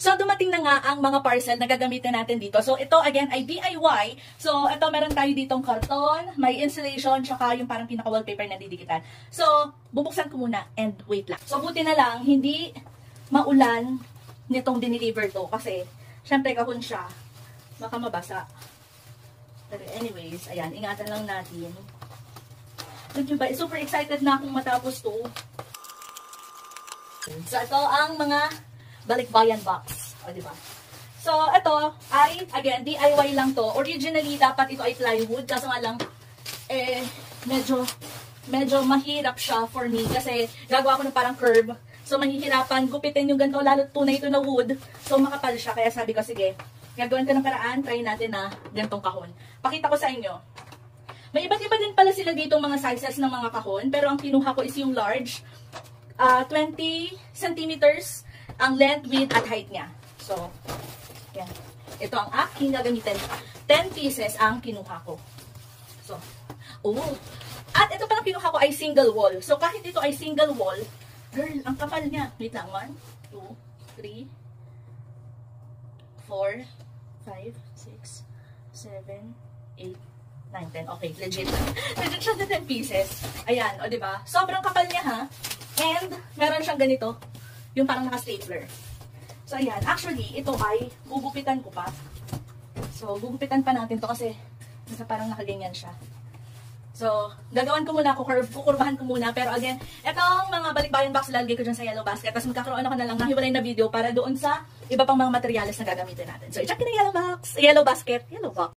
So, dumating na nga ang mga parcel na gagamitin natin dito. So, ito again ay DIY. So, ito meron tayo ditong karton, may insulation, tsaka yung parang pinaka-wallpaper na didikitan. So, bubuksan ko muna and wait lang. So, buti na lang, hindi maulan nitong dinideliver to. Kasi, syempre kahon siya, baka mabasa. Pero anyways, ayan, ingatan lang natin. Diba, super excited na akong matapos to. So, ito ang mga balikbayan box. O, diba? So, ito ay, again, DIY lang to. Originally, dapat ito ay plywood. Kaso nga lang, medyo mahirap siya for me. Kasi, gagawa ko ng parang curve. So, mahihirapan. Gupitin yung ganito. Lalo tunay ito na wood. So, makapal siya. Kaya sabi ko, sige, gagawin ko ng paraan. Try natin na ganitong kahon. Pakita ko sa inyo. May iba't iba din pala sila dito mga sizes ng mga kahon. Pero ang kinuha ko is yung large. 20 centimeters ang length, width, at height niya. So, yan. Ito ang aking gagamitin. 10 pieces ang kinuha ko. So, at ito palang kinuha ko ay single wall. So, kahit ito ay single wall, girl, ang kapal niya. Wait lang. 1, 2, 3, 4, 5, 6, 7, 8, 9, 10. Okay, legit. Legit siya na 10 pieces. Ayan, o diba? Sobrang kapal niya ha. And, meron siyang ganito. Yung parang naka-stapler. So, ayan. Actually, ito ay gugupitan ko pa. So, gugupitan pa natin to kasi parang nakaganyan siya. So, gagawan ko muna, kukurbahan ko muna. Pero again, itong mga balikbayan box, lalagay ko dyan sa yellow basket. Tapos magkakaroon ako na lang ng hiwalay na video para doon sa iba pang mga materials na gagamitin natin. So, i-check ko na yellow basket. Yellow box.